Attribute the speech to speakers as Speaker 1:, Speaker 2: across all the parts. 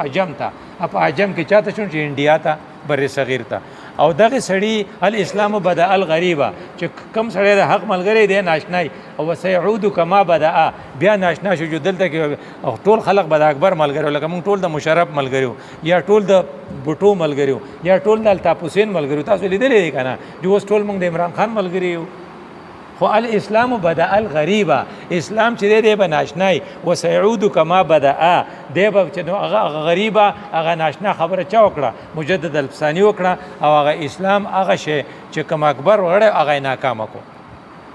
Speaker 1: عجم ته په عجم کې چاته شون چې انډیا ته بر صغیر ته او دغه سړی الاسلام بدا الغریبه چې کم سړی د حق ملګری دی ناشنای او سيعود کما بدا بیا ناشنا شو دلته کې او ټول خلق بد اکبر ملګری لکه مونږ ټول د مشرف ملګریو یا ټول د بوټو ملګریو یا ټول د الطاف حسین ملګریو تاسو لیدلې کنه چې اوس ټول مونږ د عمران خان ملګریو خو الاسلام بدا الغریبه اسلام چې دی به ناشنای و سيعود کما بدا دی به چې هغه غریبه هغه ناشنا خبره چا وکړه مجدد الفسانی وکړه او هغه اسلام هغه شی چې کم اکبر وړه هغه ناکام کو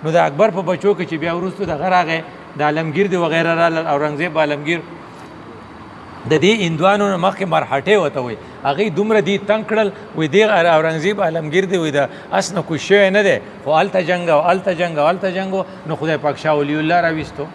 Speaker 1: نو د اکبر په بچو کې چې بیا ورستو د غراغه د عالمگیر دی وغیرہ را اورنګزیب عالمگیر د دې اندوانو مخکې مرحټه وته وي هغه دومره دي تنگ کړل وې د اورنګزیب عالمگیر دی وې د اسنه کو شی نه دی خو الته جنگ او الته جنگ او الته جنگ نو خدای پاک شاه ولی الله را وستو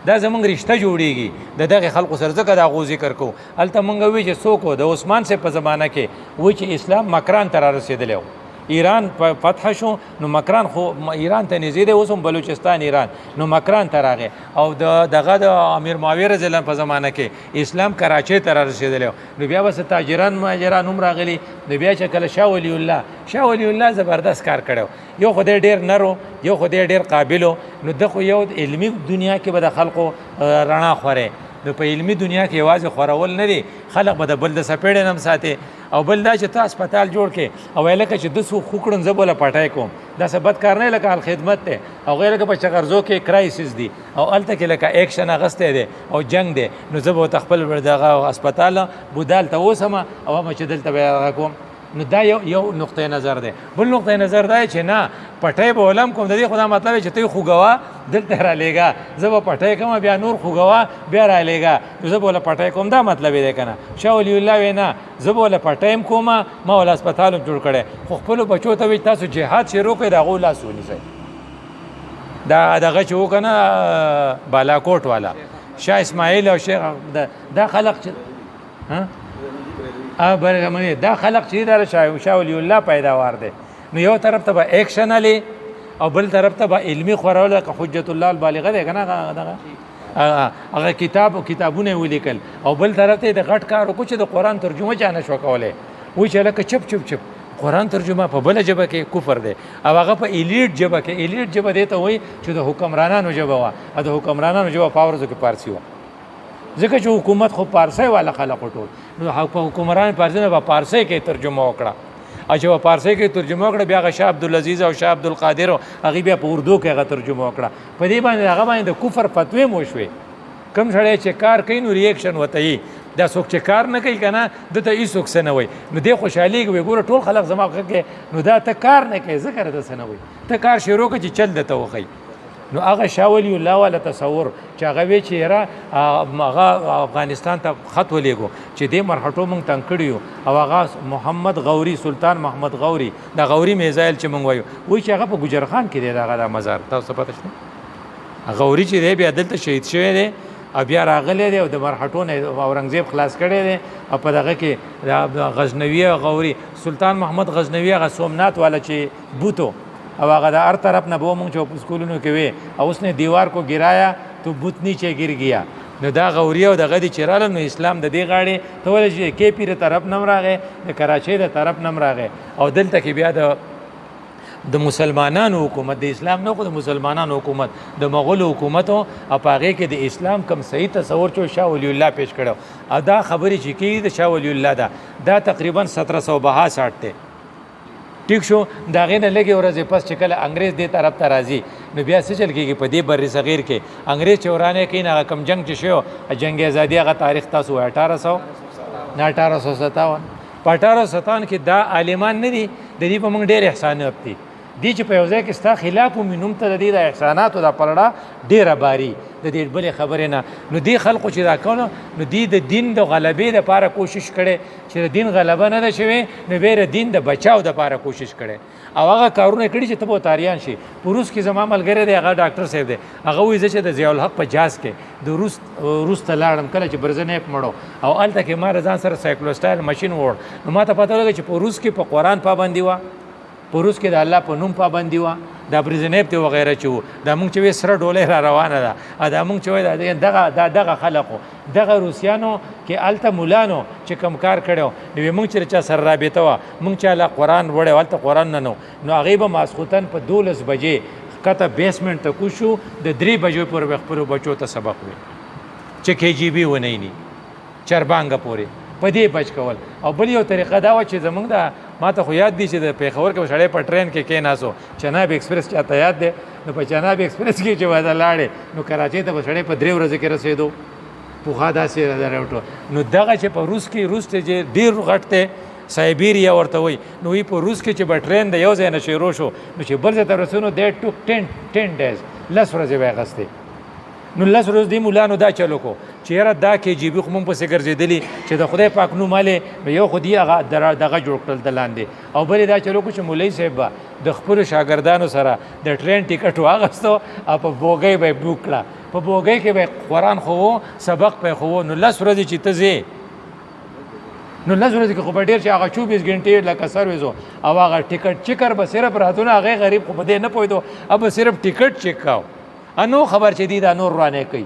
Speaker 1: دا زمونږ رشتہ جوړیږي د دغه خلکو سره ځکه دا غو ذکر کو الته مونږ وی چې څوک د عثمان سے په زمانہ کې و چې اسلام مکران تر رسیدلی ایران فتح شو نو مکران خو ایران ته نږدې دی اوس هم بلوچستان ایران نو مکران ته راغی او دغه د امیر معاویه رضی الله په زمانه کې اسلام کراچۍ ته رسیدلی نو بیا بس تاجران مهاجران هم راغلي نو بیا چې کله شاه ولی الله زبردست کار کړو یو خدای ډیر نرو یو خدای ډیر قابلو نو دغه یو علمي دنیا کې به د خلکو رڼا خوره نو په علمي دنیا کې یوازې خورول نه دي خلک به د بل د سپېړې نم ساتي او بل دا چې تا هسپتال جوړ کې او لکه چې د سو خوکړن زه بوله پټای کوم دا څه بد کار نه لکه خدمت ته او غیر لکه په چغرزو کې کرایسس دي او الته کې لکه اکشن اغسته دي او جنگ دي نو زه به تخپل دغه هسپتال بودال ته وسمه او ما چې دلته به کوم نو دا یو نقطه نظر ده بل نقطه نظر ده چې نه پټای به علم کوم د دې خدا مطلب چې ته خوګوا دلته را لېګا زه به پټای کوم بیا نور خوګوا بیا را لېګا زه به پټای کوم دا مطلب دی کنه شاه ولی الله وینا زه به پټایم کوم ما ول هسپتال جوړ کړي خو خپل بچو ته وي تاسو جهاد شروع کړئ دا غو لاس ونیسئ دا دغه چې وکنه بالاکوټ والا شاه اسماعیل او شیخ دا خلق ها برغمنه دا خلق چې دا شاه ولی الله پیداوار دي نو یو طرف ته به اکشن علي او بل طرف ته به علمي خورول که حجت الله البالغه ده کنه دغه هغه کتابونه ولیکل او بل طرف ته د غټ کارو کو چې د قران ترجمه چانه شو کوله وی چې لکه چپ قران ترجمه په بل جبه کې کفر ده او هغه په الیټ جبه کې الیټ جبه ده ته وای چې د حکمرانانو جبه وا د حکمرانانو جبه پاورز کې پارسی و ځکه چې حکومت خو پارسی والا خلق ټول نو حکمران پارسی نه په پارسی کې ترجمه وکړه او چې په پارسی کې ترجمه وکړه بیا شاه عبدالعزیز او شاه عبدالقادر هغه بیا په اردو کې هغه ترجمه وکړه په دې باندې هغه باندې د کفر فتوی مو شوي کم سړی چې کار کوي نو ریاکشن وته یي دا څوک چې کار نه کوي کنه دته هیڅ څوک نه وي نو دې خوشحالي کوي ګوره ټول خلک زما کې نو دا ته کار نه کوي ذکر ته نه وي ته کار شروع کوي چې چل دته وخی نو هغه شاه ولی الله ولا تصور چې هغه وی چې را هغه افغانستان ته خط ولېګو چې دې مرحټو مونږ تنگ کړیو او هغه محمد غوري سلطان محمد غوري دا غوري میزایل چې مونږ وایو وی چې هغه په ګجرخان کې دی دا مزار تاسو پته شته غوري چې دی بیا دلته شهید شوی دی او بیا راغلی دی او د مرحټو نه اورنګزیب خلاص کړی دی او په دغه کې غزنوی غوري سلطان محمد غزنوی هغه سومنات والا چې بوتو او هغه د هر طرف نه به مونږ چې په سکولونو کې وي او اس نے دیوار کو گرایا تو بت نیچے گر گیا نو دا غوري او دغه دي چرال نو اسلام د دې غاړي ته ول چې کې پیر طرف نم راغې د کراچۍ د طرف نم راغې او دلته کې بیا د مسلمانانو حکومت د اسلام نه خو د مسلمانانو حکومت د مغول حکومت او هغه کې د اسلام کم صحیح تصور چې شاه ولی الله پیش کړو ادا خبرې چې کې د شاه ولی الله دا تقریبا 1762 ته ټیک شو دا غینه لګي ورځې پس چې کله انګريز دې طرف ته راځي نو بیا څه چل کېږي په دې بر صغیر کې انګريز چورانه کې نه کم جنگ چې شو جنگ ازادي هغه تاریخ تاسو 1800 نه 1857 په 1857 کې دا عالمان نه دي د دې په موږ ډېر احسانات دي دي چې په یو ځای کې ستا خلاف ومنوم ته د دې د احساناتو د پلړه ډېره باري د دې بلې خبرې نه نو دې خلکو چې دا کونه نو دې د دین د غلبې لپاره کوشش کړي چې د دین غلبه نه ده شوې نو بیا د دین د بچاو لپاره کوشش کړي او هغه کارونه کړي چې ته به تاریان شي پروس کې زما ملګری دی هغه ډاکټر صاحب دی هغه وایي چې د ضیاء الحق په جاز کې د روس ته لاړم کله چې برزنیک مړو او هلته کې ما ځان سره سایکلوسټایل ماشین وړ نو ما ته پته لګه چې په روس کې په قرآن پابندي وه په روس کې د الله په نوم پابندي وه دا برزنیب ته وغیره چې وو دا مونږ چې وې سره ډولۍ را روانه ده دا مونږ چې وایي دغه خلقو دغه روسیانو کې هلته مولانو چې کم کار کړی نو مونږ چې چا سره رابطه وه مونږ چې هله قرآن وړی هلته قرآن نه نو هغوی به ماسخوتن په 12 بجې کته بیسمنټ ته کوشو د 3 بجو پورې به خپلو بچو ته سبق وي چې KGB ونیني چربانګه پورې په دې بچ کول او بل یو طریقه دا و چې زمونږ د ما ته خو یاد دي چې د پېښور کې سړی په ټرین کې کېناستو چناب ایکسپریس چاته یاد دی نو په چناب ایکسپریس کې چې وایي لاړې نو کراچۍ ته به سړی په 3 ورځې کې رسېدو پوخا داسې راوټو نو دغه چې په روس ته چې ډېر غټ دی سایبیریا ورته وایي نو وی په روس کې چې به ټرین د یو ځای نه شروع شو نو چې بل ځای ته رسېدو دی ټوک 10 days 10 ورځې به یې اخیستې نو 10 ورځې دې مولانو دا چلو کو چې یاره دا KGB خو مونږ پسې ګرځېدلي چې د خدای پاک نوم هلې یو خو دې هغه دغه جوړ کړل د لاندې او بل یې دا چلو کو چې مولوي صاحب به د خپلو شاګردانو سره د ټرین ټیکټ واخیستو او په بوګۍ به یې بوک کړه په بوګۍ کې به قرآن خو و سبق به خو و نو 10 ورځې چې ته ځې نو 10 ورځې کې خو به ډېر چې هغه 24 غنټې لکه سرویس و او هغه ټیکټ چیکر به صرف راتونه هغې غریب خو په دې نه پوهېدو अब صرف ټیکټ چیک کاو انو خبر چې دی دا نور روانې کوي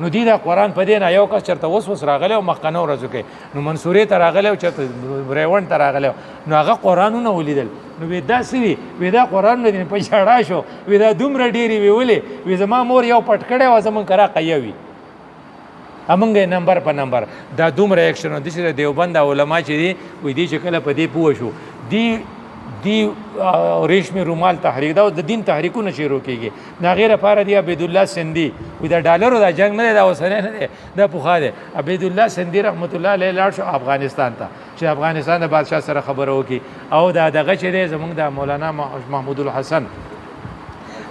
Speaker 1: نو دی دا قرآن په دې نه یو کس چېرته اوس راغلی او مخکنو ورځو کې نو منصورې ته راغلی او چېرته ریوڼ ته راغلی نو هغه قرآنونه ولیدل نو وی داسې وي وی دا قرآن نه په ژړا شو وی دا دومره ډېرې وی ولې وی زما مور یو پټ کړی وه زمونږ کرا قیه وي امونږ یې نمبر په نمبر دا دومره ایکشن داسې د دیوبند علما چې دي وی دی چې کله په دې پوه شو دی ریشمی رومال تحریک دا د دین تحریکونه شروع کیږي دا غیر لپاره دی عبید الله سندی وی دا ډالرو دا جنگ نه دی دا وسنه نه دی دا پوخا دی عبید الله سندی رحمت الله علیه لاړ شو افغانستان ته چې افغانستان د بادشاه سره خبره وکي او دا دغه چې دی زمونږ د مولانا محمود الحسن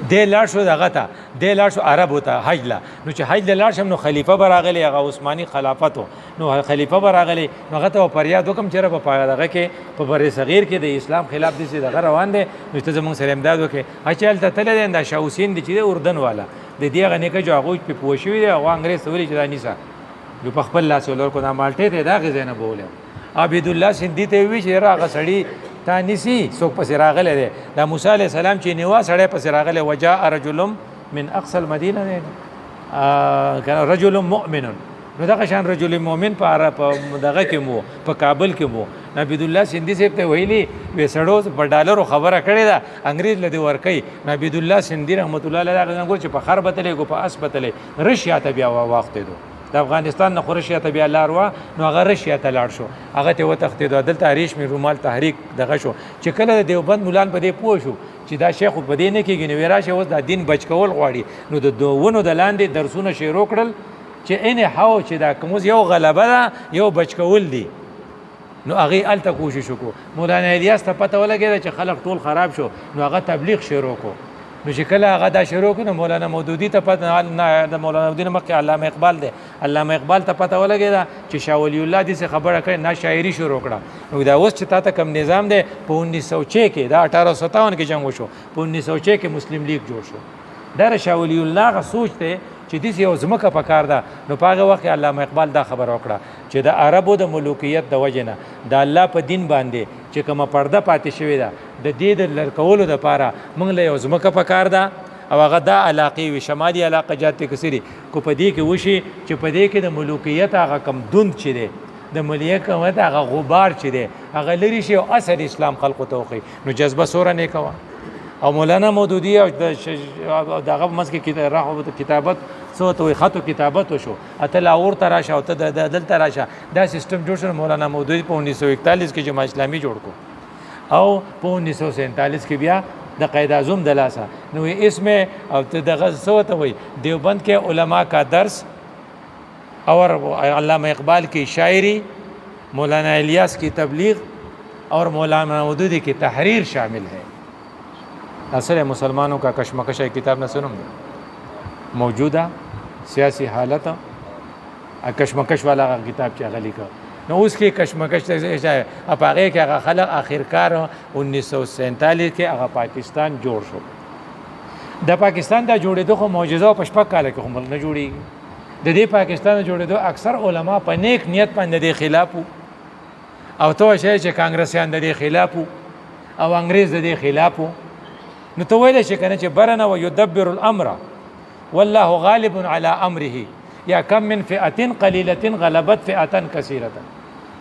Speaker 1: دی لاړ شو دغه ته دی لاړ شو عربو ته حج له نو چې حج له لاړ شم نو خلیفه به راغلی هغه عثماني خلافت نو خلیفه به راغلی نو هغه ته فریاد وکړم چې په دغه کې په بر صغیر کې د اسلام خلاف داسې دغه روان دی نو ته زموږ سره امداد وکړې چې هلته تللی دی دا شاه حسین دی چې دی اردن والا د دې هغه نیکه جو هغوی پې پوه شوي دی هغه انګرېز ته ویلي چې دا نیسه نو په خپل لاس ولور کو دا مالټې ته دا هغې ځای نه بولې عبید الله سندي ته وی چې هغه سړي تا نیسي څوک پسې راغلی دی دا موسی علیه السلام چې نیوه سړی پسې راغلی وجاء رجل من اقصى المدینه دی رجل مؤمن نو دغه شان رجل مؤمن په دغه کې مو په کابل کې مو عبید الله سندي صاحب ته ویلي وی سړو په ډالرو خبره کړې ده انګرېز له دې ورکوي عبید الله سندي رحمت الله علیه هغه چې په خر بتلی کو په اس بتلی رشیا ته بیا واختېدو د افغانستان نه خورشیا ته بیا لار وه نو هغه رشیا ته لاړ شو هغه ته وتښتېدو دلته ریشمي رومال تحریک دغه شو چې کله د دیوبند مولان په دې پوه شو چې دا شیخ په دې نه کېږي نو وی راشه اوس دا دین بچ کول غواړي نو د ونو د لاندې درسونه شروع کړل چې انحاو چې دا کوم یو غلبه ده یو بچ کول دي نو هغې هلته کوشش وکړو مولانا الیاس ته پته ولګېده چې خلک ټول خراب شو نو هغه تبلیغ شروع کړو نو چې کله هغه دا شروع کړو نو مولانا مودودي ته پته نه د مولانا مودودي نه مخکې علامه اقبال دی علامه اقبال ته پته ولګېده چې شاه ولی الله دې څه خبره کړې نه شاعري شروع کړه نو دا اوس چې تا ته کوم نظام دی په 1906 کې دا 1857 کې جنګ وشو په 1906 کې مسلم لیگ جوړ شو دا د شاه ولی الله هغه سوچ دی چې داسې یو ځمکه پکار ده نو په هغه وخت کې علامه اقبال دا خبره وکړه چې د عربو د ملوکیت د وجې نه د الله په دین باندې چې کومه پرده پاتې شوې ده د دې د لر کولو دپاره موږ له یو ځمکه پکار ده او هغه دا علاقې وي شمالي علاقه جات کثیرې کو په دې کې وشي چې په دې کې د ملوکیت هغه کم دوند چې دی د ملکیت هغه غبار چې دی هغه لرې شي او اثر اسلام خلقو ته وښیي نو جذبه سوره نه کوه او مولانا مودودي او دغه منځ کې کتابت څه ته وایي خط و کتابت وشو ته لاهور ته راشه او ته دلته راشه دا سیستم جوړ شو مولانا مودودي په 1941 کې جماعت اسلامي جوړ کو او په 1947 کې بیا د قائد اعظم د لاسه نو اسم او ته دغه څه ته وایي دیوبند کې علما کا درس اور علامہ اقبال کی شاعری مولانا الیاس کی تبلیغ اور مولانا مودودی کی تحریر شامل ہے اصل مسلمانوں کا کشمکش کتاب نہ سنوں گا موجودہ سیاسی حالت کشمکش والا کتاب چا غلی کا نو اس کی کشمکش اب آگے کہ خلق آخرکار 1947 کې هغه پاکستان جوړ شو د پاکستان دا جوړېدو خو معجزه او پشپک کاله کې هم نه جوړېږي د دې پاکستان جوړېدو اکثر علما په نیک نیت باندې د خلاف او تو شي چې کانګرسیان د خلاف او انګريز د دې خلاف وو نو ته ویلی شي کنه چې برنه ويدبر الامر والله غالب على امره یا کم من فئه قلیله غلبت فئه کثیره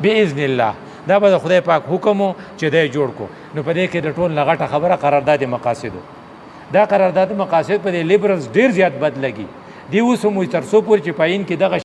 Speaker 1: باذن الله دا به خدای پاک حکم چې دی جوړ کو نو په دې کې د ټول لغټه خبره قرارداد مقاصدو دا قرارداد مقاصد په لیبرلز ډیر زیات بد لګي دی اوس مو تر څو پورې چې پاین کې دغه